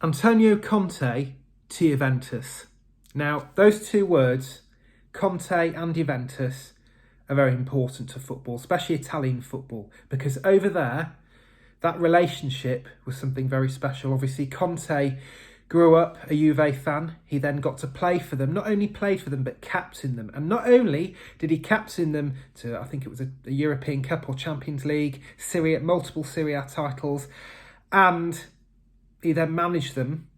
Antonio Conte to Juventus. Now, those two words, Conte and Juventus, are very important to football, especially Italian football, because over there, that relationship was something very special. Obviously, Conte grew up a Juve fan. He then got to play for them, not only played for them, but captained them. And not only did he captain them to, I think it was a European Cup or Champions League, multiple Serie A titles, and he then managed them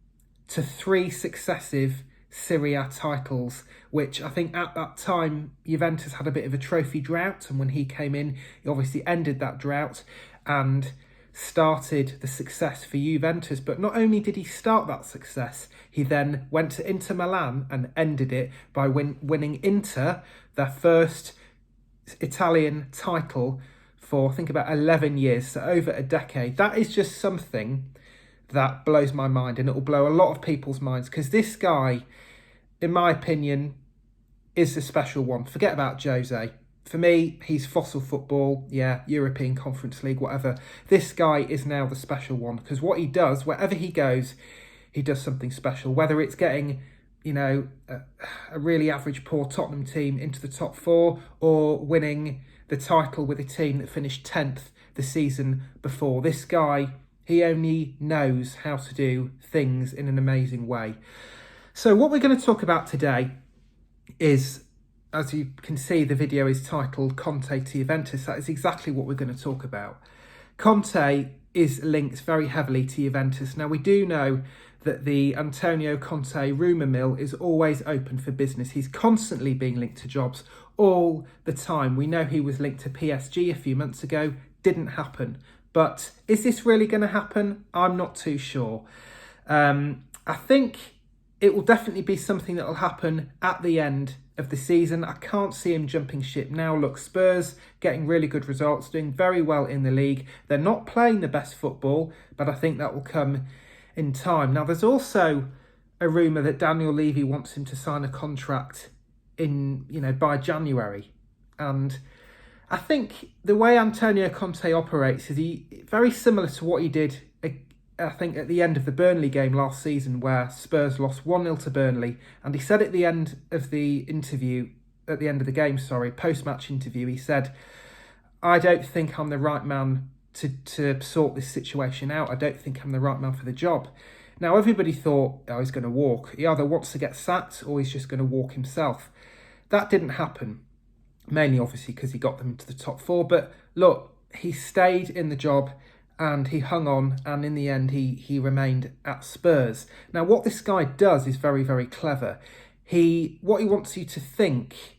to 3 successive Serie A titles, which I think at that time Juventus had a bit of a trophy drought, and when he came in, he obviously ended that drought and started the success for Juventus. But not only did he start that success, he then went to Inter Milan and ended it by winning Inter their first Italian title for, I think, about 11 years, so over a decade. That is just something that blows my mind, and it will blow a lot of people's minds, because this guy, in my opinion, is the special one. Forget about Jose. For me, he's fossil football, yeah, European Conference League, whatever. This guy is now the special one, because what he does, wherever he goes, he does something special. Whether it's getting, a really average, poor Tottenham team into the top 4, or winning the title with a team that finished 10th the season before. This guy, he only knows how to do things in an amazing way. So what we're going to talk about today is, as you can see, the video is titled Conte to Juventus. That is exactly what we're going to talk about. Conte is linked very heavily to Juventus. Now, we do know that the Antonio Conte rumour mill is always open for business. He's constantly being linked to jobs all the time. We know he was linked to PSG a few months ago. Didn't happen. But is this really going to happen? I'm not too sure. I think it will definitely be something that will happen at the end of the season. I can't see him jumping ship now. Look, Spurs getting really good results, doing very well in the league. They're not playing the best football, but I think that will come in time. Now, there's also a rumour that Daniel Levy wants him to sign a contract by January. And I think the way Antonio Conte operates is very similar to what he did, I think, at the end of the Burnley game last season, where Spurs lost 1-0 to Burnley. And he said at the end of the game, post-match interview, he said, I don't think I'm the right man to sort this situation out. I don't think I'm the right man for the job. Now, everybody thought, he's going to walk. He either wants to get sacked or he's just going to walk himself. That didn't happen. Mainly, obviously, because he got them into the top 4. But look, he stayed in the job and he hung on. And in the end, he remained at Spurs. Now, what this guy does is very, very clever. What he wants you to think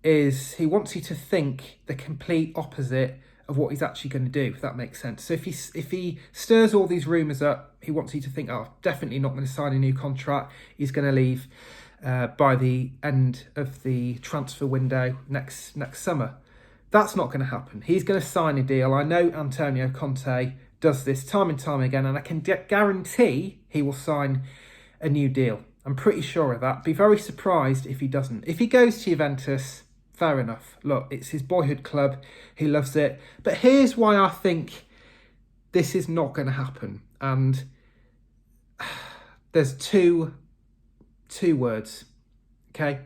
is, he wants you to think the complete opposite of what he's actually going to do, if that makes sense. So if he stirs all these rumours up, he wants you to think, definitely not going to sign a new contract. He's going to leave by the end of the transfer window next summer. That's not going to happen. He's going to sign a deal. I know Antonio Conte does this time and time again, and I can guarantee he will sign a new deal. I'm pretty sure of that. Be very surprised if he doesn't. If he goes to Juventus, fair enough. Look, it's his boyhood club. He loves it. But here's why I think this is not going to happen. And there's two words, okay?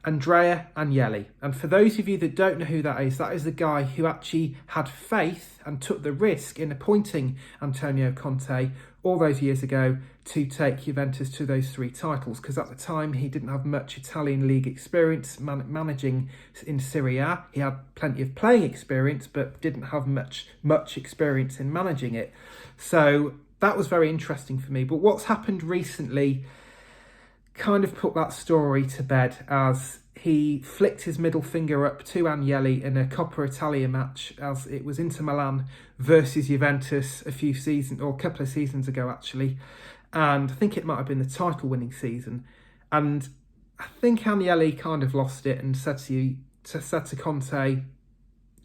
Andrea Agnelli. And for those of you that don't know who that is the guy who actually had faith and took the risk in appointing Antonio Conte all those years ago to take Juventus to those 3 titles, because at the time he didn't have much Italian league experience managing in Serie A. He had plenty of playing experience, but didn't have much experience in managing it. So that was very interesting for me. But what's happened recently kind of put that story to bed, as he flicked his middle finger up to Agnelli in a Coppa Italia match, as it was Inter Milan versus Juventus a couple of seasons ago, actually. And I think it might have been the title-winning season. And I think Agnelli kind of lost it and said to Conte,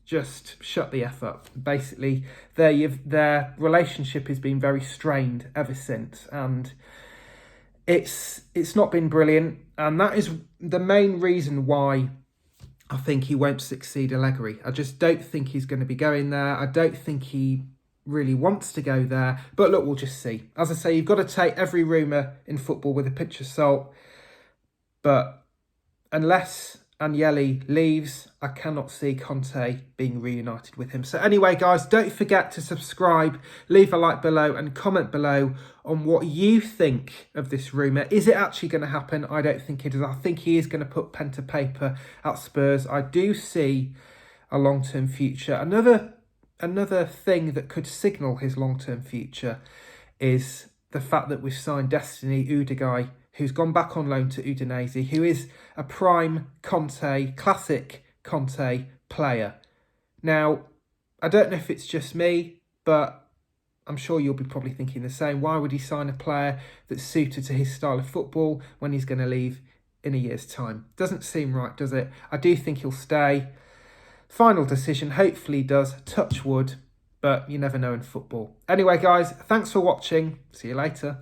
just shut the F up. Basically, their relationship has been very strained ever since. And it's not been brilliant, and that is the main reason why I think he won't succeed Allegri. I just don't think he's going to be going there. I don't think he really wants to go there. But look, we'll just see. As I say, you've got to take every rumour in football with a pinch of salt. But unless Agnelli leaves, I cannot see Conte being reunited with him. So anyway, guys, don't forget to subscribe, leave a like below and comment below on what you think of this rumour. Is it actually going to happen? I don't think it is. I think he is going to put pen to paper at Spurs. I do see a long-term future. Another thing that could signal his long-term future is the fact that we've signed Destiny Udogai, who's gone back on loan to Udinese, who is a prime Conte, classic Conte player. Now, I don't know if it's just me, but I'm sure you'll be probably thinking the same. Why would he sign a player that's suited to his style of football when he's going to leave in a year's time? Doesn't seem right, does it? I do think he'll stay. Final decision, hopefully he does, touch wood, but you never know in football. Anyway, guys, thanks for watching. See you later.